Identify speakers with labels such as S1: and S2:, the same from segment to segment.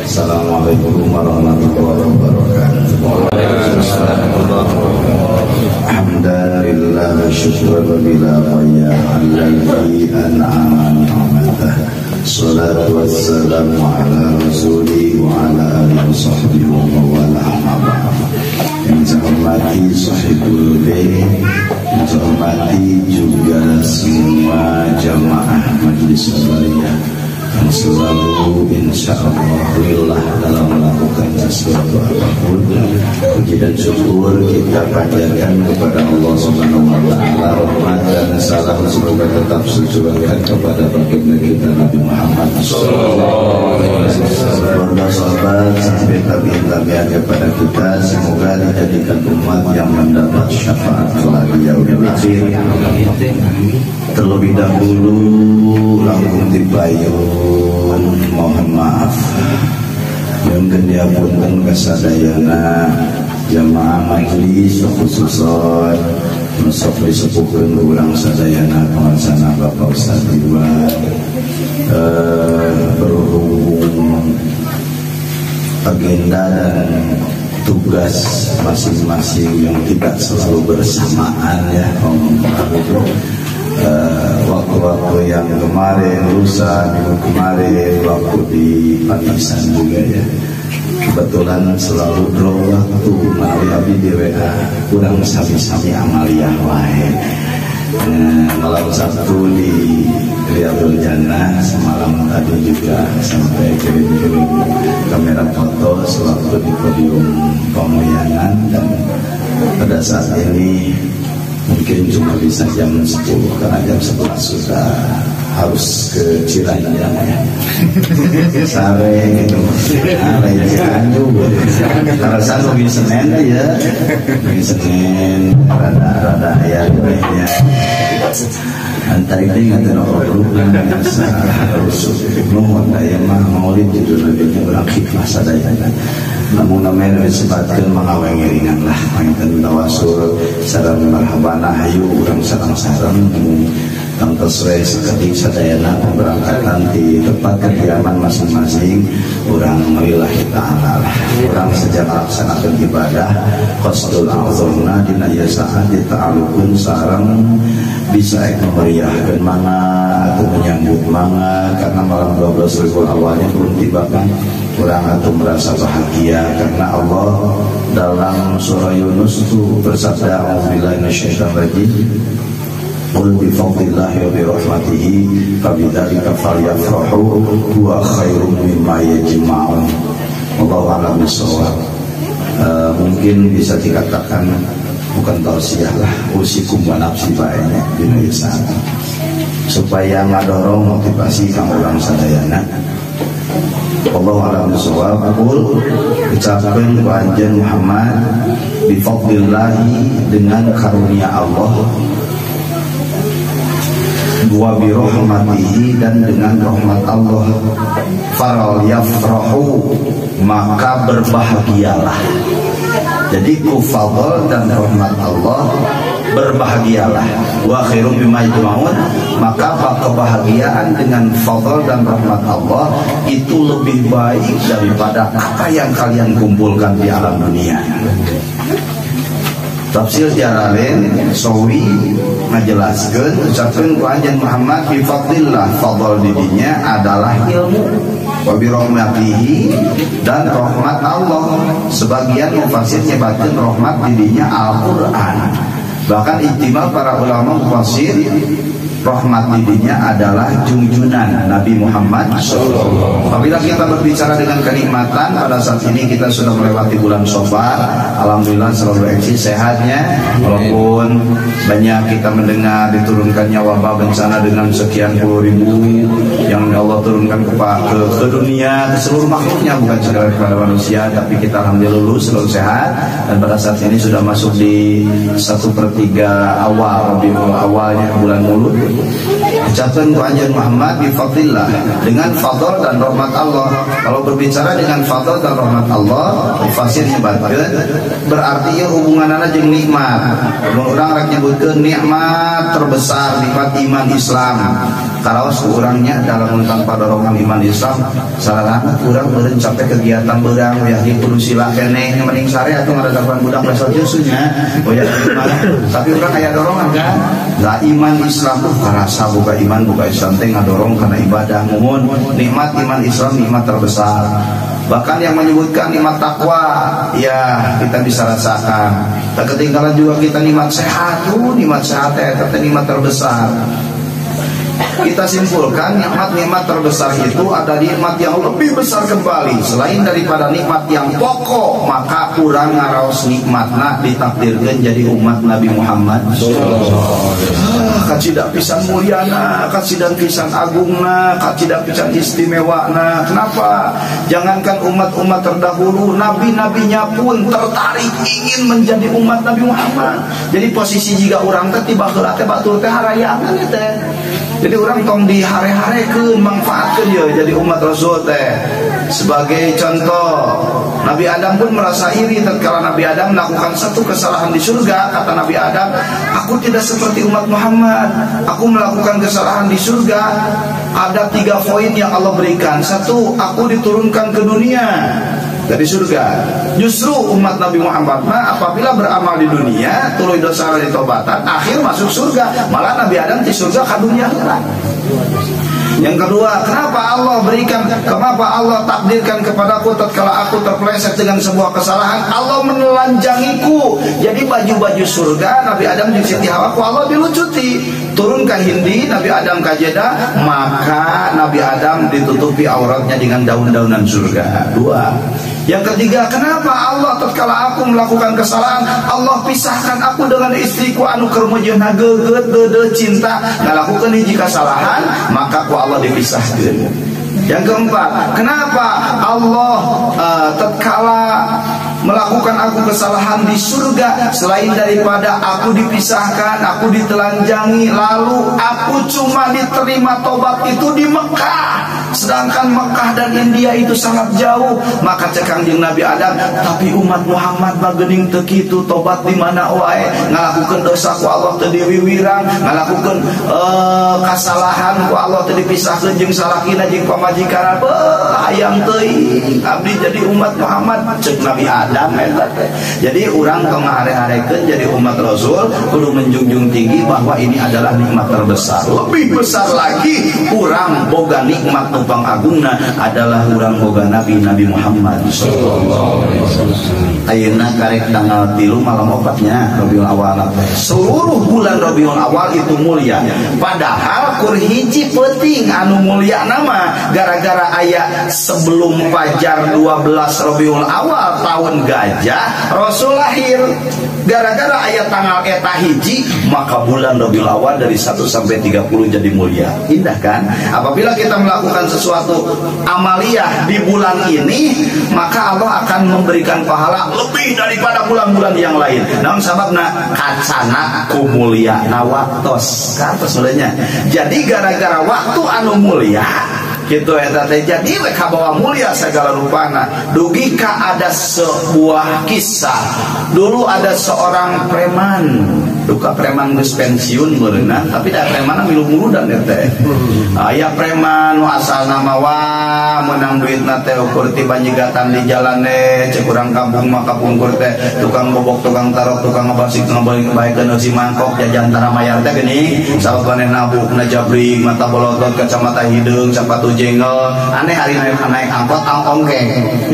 S1: Assalamualaikum warahmatullahi wabarakatuh. Alhamdulillah wa syukran bila qaya alladhi an'ama ni'matah. Salatu wassalamu ala rasuli wa ala alihi wa sahbihi wa mawala amma ba'd. Yang saya hormati sahibul bait, yang saya hormati juga semua jamaah majlis salawat yang selalu insyaallah lillah dalam melakukan sesuatu apapun. Puji dan syukur kita panjatkan kepada Allah Subhanahu wa taala. Rahmat dan salam semoga tetap tercurahkan kepada baginda kita Nabi Muhammad sallallahu alaihi wasallam, sahabat sampai tabi'in kepada kita. Semoga dijadikan umat yang mendapat syafaat kelak di yaumil akhir. Terlebih dahulu langkung dipayun mohon maaf yang diapunten kasadayana jamaah majelis khususon sok disepuhkeun urang sadayana pelaksana Bapak Ustaz Ridwan berhubung agenda dan tugas masing-masing yang tidak selalu bersamaan ya waktu-waktu yang kemarin, lusa, minggu kemarin, waktu di Panisan juga ya. Kebetulan selalu draw waktu melalui abdi di WA, kurang sami-sami amaliyah wae. Malam Sabtu di Riyadul Jannah, semalam tadi juga sampai kirim-kirim kamera foto sewaktu di podium pemulihan. Dan pada saat ini mungkin cuma bisa jam 10 karena jam 11 sudah harus ke Ciranjang ya. Sare gitu. Sare Cianjur. Kalau satu di Senin ya. Di Senin rada ya duitnya. Antar ini nggak ada orang harus nuhun daya mah maulid itu lebihnya berakhir masa daya. Namun namanya disebutkan mengawang ringan lah, mengikuti tawasul sarang marhabana hayu urang sarang-sarang tangtos we sakedik sadayana pemberangkatan di tempat kediaman masing-masing urang lillahi ta'ala lah. Urang sejak laksanakeun ibadah qasdul azamna dina ieu saat dita'alukun sareng bisa memeriahkeun manga atau menyambut manga karena malam 12 Rabiul awalnya belum tiba kan. Kurang atau merasa bahagia karena Allah dalam surah Yunus itu bersabda a'udzubillahi minasyaitonir rajim qul bi fadlillahi wa bi rahmatihi fabidzalika falyafrahu huwa khairum mimma yajma'un. Wallahu a'lam bishawab. Mungkin bisa dikatakan bukan tausiah lah, usikum wa nafsi baiknya dina sana supaya ngadorong motivasi kang urang sadayana. Allah alam bisawab. Aku ucapkan kepada Muhammad bifadlillahi dengan karunia Allah wa bi rahmatihi dan dengan rahmat Allah faral yafrahu maka berbahagialah. Jadi kufadol dan rahmat Allah berbahagialah. Wa khairum mimma yajma'un, maka kebahagiaan dengan fadl dan rahmat Allah itu lebih baik daripada apa yang kalian kumpulkan di alam dunia. Tafsir Jalalain Sawi menjelaskan ucapan Raja Muhammad bi fadlillah, fadl didinya adalah ilmu, wa bi rahmatihi dan rahmat Allah. Sebagian mufassir nyebatkeun rahmat didinya Al-Qur'an. Bahkan ijtima para ulama mufassir rahmat didinya adalah junjunan Nabi Muhammad SAW. Apabila kita berbicara dengan kenikmatan, pada saat ini kita sudah melewati bulan Syawal. Alhamdulillah selalu eksis sehatnya. Walaupun banyak kita mendengar diturunkannya wabah bencana dengan sekian puluh ribu yang Allah turunkan ke dunia, ke seluruh makhluknya, bukan sekadar kepada manusia, tapi kita alhamdulillah lulus selalu sehat. Dan pada saat ini sudah masuk di 1/3 awal Rabiul awalnya bulan Mulud. ucapkan ku anjeun Muhammad bi fadlillah, dengan fadl dan rahmat Allah. Kalau berbicara dengan fadl dan rahmat Allah, fasir nyebatkeun berarti ieu hubunganana jeung nikmat. Urang rek nyebutkeun nikmat terbesar nikmat iman Islam. Karaos urangnya dalam tanpa dorongan iman Islam, sarana urang meureun capek kegiatan urang ya di sila keneh mending sare atuh ngaradapan budak besok jusunya. Oh ya, tapi urang aya dorongan kan? Lah iman Islam tuh karasa boga iman boga Islam teh ngadorong kana ibadah. Mumun nikmat iman Islam nikmat terbesar. Bahkan yang menyebutkan nikmat takwa, ya kita bisa rasakan. Tak ketinggalan juga kita nikmat sehat, nikmat sehat itu nikmat terbesar. Kita simpulkan nikmat-nikmat terbesar itu ada nikmat yang lebih besar kembali selain daripada nikmat yang pokok, maka kurang ngaraos nikmatna ditakdirkan jadi umat Nabi Muhammad. Kacidak pisan mulyana, kacidak pisan agungna, kacidak pisan istimewana. Kenapa? Jangankan umat-umat terdahulu, nabi-nabinya pun tertarik ingin menjadi umat Nabi Muhammad. Jadi posisi jika orang teh tiba heula teh batur teh harayangan teh. Jadi orang tong dihare-harekeun manfaatkeun ya jadi umat Rasul teh. Sebagai contoh, Nabi Adam pun merasa iri tatkala Nabi Adam melakukan satu kesalahan di surga. Kata Nabi Adam, aku tidak seperti umat Muhammad. Aku melakukan kesalahan di surga. Ada 3 poin yang Allah berikan. 1, aku diturunkan ke dunia dari surga. Justru umat Nabi Muhammad apabila beramal di dunia, tuluy dosa ditobatan, akhir masuk surga. Malah Nabi Adam di surga ka dunia heula. Yang kedua, kenapa Allah takdirkan kepadaku tatkala aku terpeleset dengan sebuah kesalahan, Allah menelanjangiku. Jadi baju-baju surga Nabi Adam jeung Siti Hawa ku Allah dilucuti. Turun ke Hindi, Nabi Adam ke Jeddah, maka Nabi Adam ditutupi auratnya dengan daun-daunan surga. 2. Yang ketiga, kenapa Allah tatkala aku melakukan kesalahan, Allah pisahkan aku dengan istriku anu keur meujeuhna geugeut deudeuh cinta, ngalakukeun hiji kesalahan, maka ku Allah dipisahkeun. Yang keempat, kenapa Allah tatkala melakukan aku kesalahan di surga, selain daripada aku dipisahkan, aku ditelanjangi, lalu aku cuma diterima tobat itu di Mekah, sedangkan Mekah dan India itu sangat jauh. Maka cekang jeung Nabi Adam, tapi umat Muhammad mah geuning teu kitu, tobat di mana wae, ngalakukeun dosa ku Allah teu diwiwirang, ngalakukeun kasalahan ku Allah teu dipisahkeun jeung salakina jeung pamajikan. Hayang teuing abdi jadi umat Muhammad cek Nabi Adam eta teh. Jadi urang tong ngare-arekeun jadi umat Rasul kudu menjunjung tinggi bahwa ini adalah nikmat terbesar. Lebih besar lagi urang boga nikmat numpang agungna adalah urang boga Nabi Muhammad sallallahu alaihi wasallam. Ayeuna karek tanggal 3 malam 4-nya Rabiul Awal. Seluruh bulan Rabiul Awal itu mulia. Padahal kur hiji penting anu mulia nama gara-gara ayat sebelum fajar 12 Rabiul Awal tahun gajah Rasul lahir. Gara-gara ayat tanggal eta hiji, maka bulan Rabiul Awal dari 1 sampai 30 jadi mulia. Indah kan? Apabila kita melakukan sesuatu amaliyah di bulan ini, maka Allah akan memberikan pahala lebih daripada bulan-bulan yang lain. Namun sababna kacana kumulia nawaktos kantos sebenarnya. Jadi gara-gara waktu anu mulia gitu eta teh jadi we kabawa mulia segala rupana. Dugi ka ada sebuah kisah. Dulu ada seorang preman, duka preman geus pensiun meureunna, tapi da preman milu-miludan teh. Aya preman nu asalna mah wah meunang duitna teh ukur ti banjigatan di jalan teh, cek urang kampung mah kapungkur teh tukang bobok, tukang tarok, tukang ngabasik, ngabaikeun si mangkok jajan tanah mayar teh geuning, sababane nabukna jabrik, mata bolotot, kacamata hideung, sepatu jengol, aneh hari naik angkot ongkeng.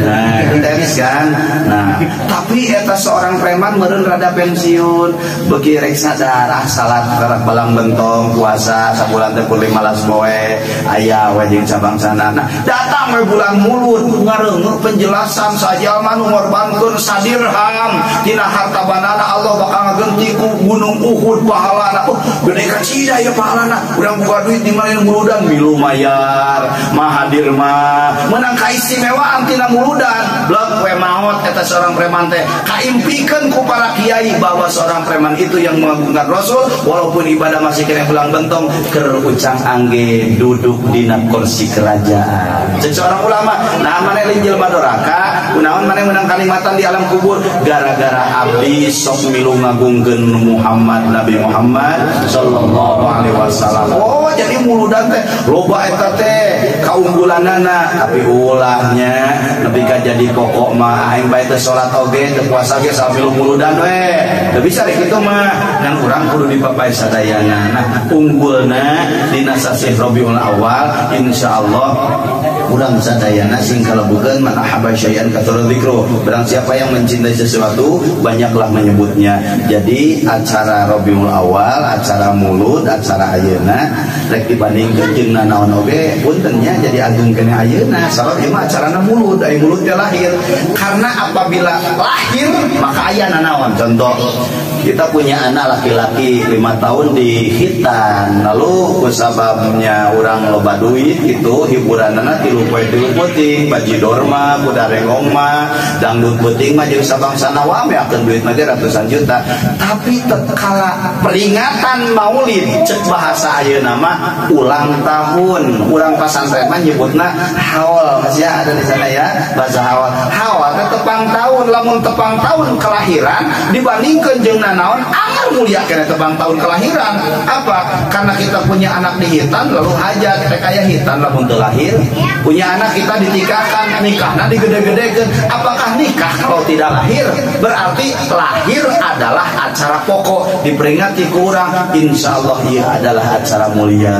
S1: Nah, tenis kan. Nah, tapi eta seorang preman meureun rada pensiun, beuki rek sadar salat karak balang bentong puasa sabulan teh 15 poe aya we jeung cabangsana. Nah, datang we bulan Mulud ngareungeuk penjelasan sajalma nu ngorbankeun sadirham tina harta bandana Allah bakal ngageun tiku gunung Uhud pahalana. Oh, gede kacida ya pahalana. Urang buka duit di mana muludan milu mayar, mahadir mah menang kaistimewaan tina muludan. Blok we maot eta seorang preman teh kaimpikeun ku para kiai bahwa seorang preman itu yang mengagungkan Rasul walaupun ibadah masih kena pulang bentong keur ucang angge duduk dina kursi kerajaan. Seorang ulama, nah mana lain jelema doraka, kunaon mana menang kalimatan di alam kubur gara-gara abdi sok milu ngagungkeun Muhammad Nabi Muhammad sallallahu alaihi wasallam. Oh, jadi muludan teh loba eta teh kaunggulanana, tapi ulahnya nepi ka jadi pokok mah aing bae teh salat oge teu puasa ge sambil muludan we. Teu bisa rek kitu mah, kan urang kudu dipapai sadayana. Nah, unggulna dina sasi Rabiul Awal insyaallah urang sadayana sing kalebukeun man ahabba syai'an katsara dzikru. Barang siapa yang mencintai sesuatu banyaklah menyebutnya. Jadi acara Rabiul Awal, acara mulud, acara ayeuna rek dibandingkeun jeung naon oge puntennya jadi agung kene ayeuna. Sabab ieu mah acarana mulud, ai mulud teh lahir. Karena apabila lahir maka aya naon. Contoh, kita punya anak laki-laki 5 tahun di Hitan, lalu kusababnya orang loba duit gitu hiburanana tilu poe tilu peuting, bajidor mah kuda rengong mah dangdut peuting mah jeung sabangsana wae akeun duit mah ratusan juta. Tapi tatkala peringatan Maulid cek bahasa ayeuna mah ulang tahun, urang pasantren mah nyebutna haul, masih ada di sana ya bahasa haul. Haul teh tepang tahun, lamun tepang tahun kelahiran dibandingkeun jeung naon anggar mulia kena tebang tahun kelahiran. Apa? Karena kita punya anak di Hitan lalu hajat teh kaya Hitan lamun teu lahir. Punya anak kita ditikahkan, nikahna digede-gedekeun. Apakah nikah kalau tidak lahir? Berarti lahir adalah acara pokok diperingati ku urang. Insyaallah ieu adalah acara mulia.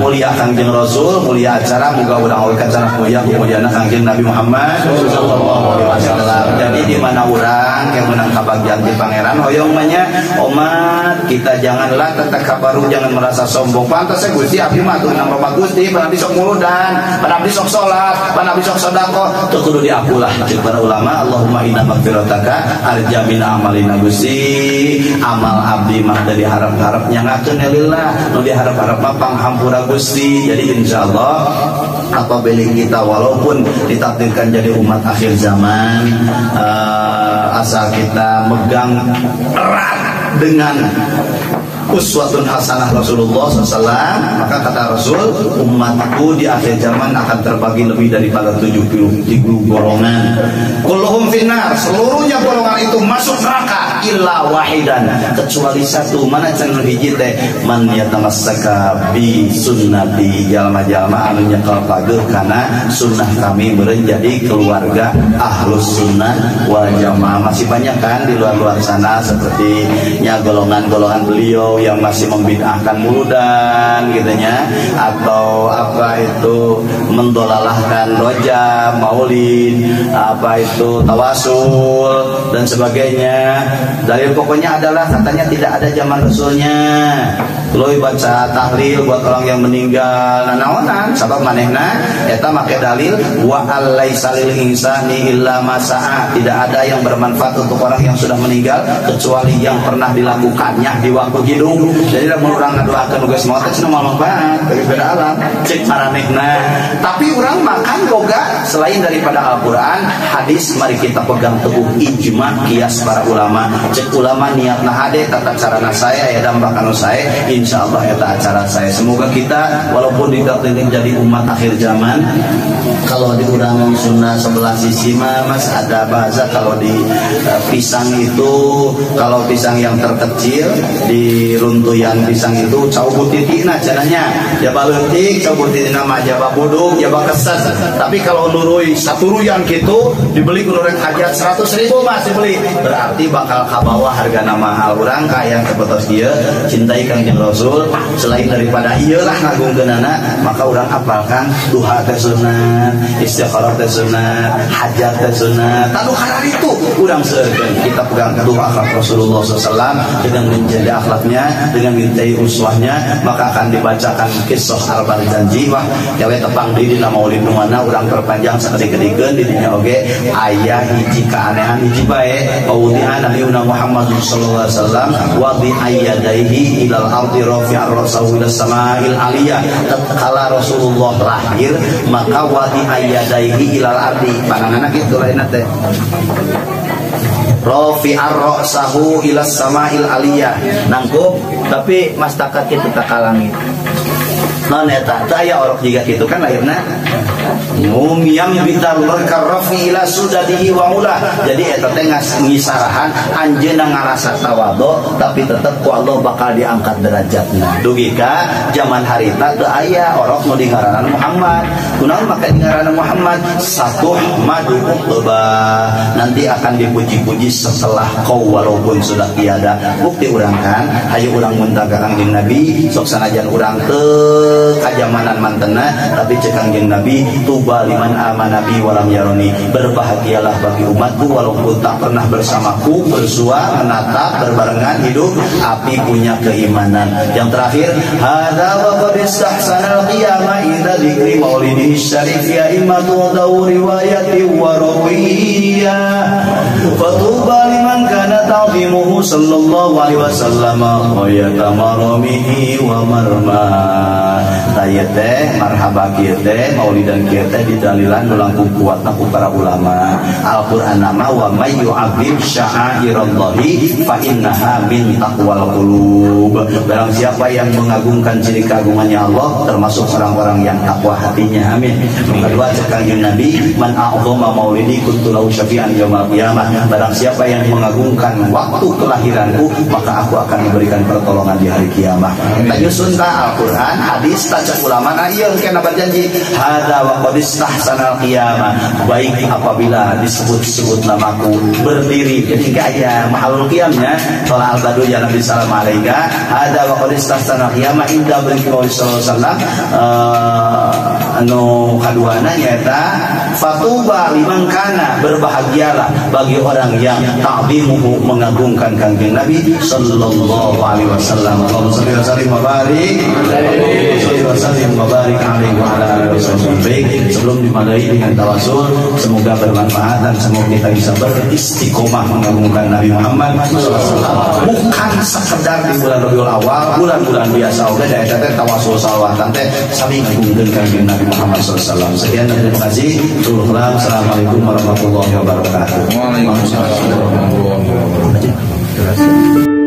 S1: Mulia Kangjeng Rasul, mulia acara muga urang oge acara mulia kemuliaan Kangjeng Nabi Muhammad sallallahu alaihi wasallam. Jadi di mana urang yang menang kabagyan di pangeran hoyong manya omat kita janganlah tetap kabaru, jangan merasa sombong. Pantas saya Gusti abdi mah tuh nang Bapak Gusti pan abdi sok muludan, pan abdi sok salat, pan abdi sok sedekah teu kudu diakulah jeung para ulama. Allahumma inna maghfirataka arja min amalina Gusti. Amal abdi mah dari harap-harap nyangakeun lillah, nu diharap-harap mah panghampura Gusti. Jadi insyaallah apabila kita walaupun ditakdirkan jadi umat akhir zaman, asal kita megang erat dengan uswatun hasanah Rasulullah SAW, maka kata Rasul, umatku di akhir zaman akan terbagi lebih daripada 73 golongan. Kulluhum finnar, seluruhnya golongan itu masuk neraka illa wahidan, kecuali satu. Mana cenah hiji teh man yatamassaka bi sunnati, jalma-jalma anu nyekel pageuh kana sunnah kami meureun jadi keluarga ahlus sunnah wal jamaah. Masih banyak kan di luar-luar sana seperti nya golongan-golongan beliau yang masih membid'ahkan muludan gitunya, atau apa itu mendolalahkan rojab, maulid, apa itu tawasul dan sebagainya. Dalil pokoknya adalah katanya tidak ada zaman Rasulnya. Loh baca tahlil buat orang yang meninggal nanaonan sabab manehna eta make dalil wa alaisa lil insani illa ma sa'a. Tidak ada yang bermanfaat untuk orang yang sudah meninggal kecuali yang pernah dilakukannya di waktu hidup. Jadi lamun urang ngadoakeun geus maot teh cenah manfaat daripada alam cek maranehna. Tapi urang makan boga selain daripada Al-Qur'an, hadis, mari kita pegang teguh ijma kias para ulama. Cek ulama niatna hade tata carana saya ya dampak anu saya insyaallah eta acara saya. Semoga kita walaupun ditakdirin jadi umat akhir zaman, kalau di urang sunnah sebelah sisi mah Mas ada bahasa kalau di pisang itu, kalau pisang yang terkecil di runtuyan pisang itu cau butitina cenahnya jaba leutik, cau butitina mah jaba buduk, jaba keset. Tapi kalau nurui saturuyan gitu dibeli ku nurek hajat 100.000 Mas dibeli, berarti bakal kabawa hargana mahal. Urang kaya kebetos ieu cintai Kangjeng Rasul, selain daripada ieu lah ngagungkeunana maka urang apalkan duha teh sunat, istikharah teh sunat, hajat teh sunat. Tanu karar itu urang seukeun kita pegang teguh akhlak Rasulullah SAW dengan menjadi akhlaknya, dengan mintai uswahnya, maka akan dibacakan kisah Arba'in janji wah yawe tepang di dina maulid nu mana urang perpanjang sakedik-kedikeun di dinya oge aya hiji kaanehan hiji bae pawudian Nabi nabiyuna Muhammad sallallahu alaihi wasallam wa bi ayyadaihi ilal ardi rafi'ar rasahu ila sama'il aliyah. Tatkala Rasulullah lahir maka wa bi ayyadaihi ilal ardi panganana kitu lainna teh rafi'ar rasahu ila sama'il aliyah nangkup tapi mastakat kitu ka langit. Non eta teh aya orok jiga kitu kan lahirna yang bitar berkarafi ila sudadihi wa ula. Jadi eta teh ngisarahan anjeunna ngarasa tawadhu tapi tetep ku Allah bakal diangkat derajatna. Dugi ka zaman harita teu aya orok nu dingaranan Muhammad. Kunaon make dingaranan Muhammad? Satuh madu uqba. Nanti akan dipuji-puji setelah kau walaupun sudah tiada. Bukti urang kan hayu urang mun dagang jeung Nabi sok sanajan urang teu kajamanan mantena tapi cek kangjeng Nabi tuba liman amana bi walam yaroni, berbahagialah bagi umatku walaupun tak pernah bersamaku bersua menatap berbarengan hidup api punya keimanan. Yang terakhir hadza wa qad istahsana al-qiyamah idza dzikri maulidihi syarif ya imatu dawri riwayati wa rawiyah fatuba liman kana ta'zimuhu sallallahu alaihi wasallam wa yatamaramihi wa marma. Taya teh marhaba kieu teh maulidan kieu teh didalilan langkung kuatna ku para ulama. Al-Qur'an nama wa may yu'azzim sya'airallahi fa innaha min taqwal qulub. Barang siapa yang mengagungkan ciri keagungannya Allah termasuk orang-orang yang takwa hatinya. Amin. Kedua cekang Nabi man a'dhama maulidi kuntu lahu syafi'an yaumil qiyamah. Barang siapa yang mengagungkan waktu kelahiranku maka aku akan memberikan pertolongan di hari kiamat. Tanyusun ta Al-Qur'an hadis taca ulama nah ieu kana berjanji hadza wa qad istahsana al-qiyamah. Baik apabila disebut-sebut namaku berdiri jadi gaya mahalul qiyamnya qala al-badu ya Nabi sallallahu alaihi wasallam hadza wa qad istahsana al-qiyamah inda bariqaul sallallahu alaihi wasallam anu kaduana nyaeta fatuba liman kana berbahagialah bagi orang yang ta'zimuhu mengagungkan kanjeng Nabi sallallahu alaihi wasallam. Allahumma shalli wa sallim wa barik alaihi wa ala alihi wasallam. Sebelum dimulai dengan tawasul, semoga bermanfaat dan semoga kita bisa beristiqomah mengagungkan Nabi Muhammad SAW. Bukan sekedar di bulan Rabiul Awal, bulan-bulan biasa oke da eta teh tawasul salawatan teh sami ngagungkeun kanjeng Nabi Muhammad SAW. Sekian dan terima kasih. Assalamualaikum warahmatullahi wabarakatuh. Waalaikumsalam warahmatullahi wabarakatuh.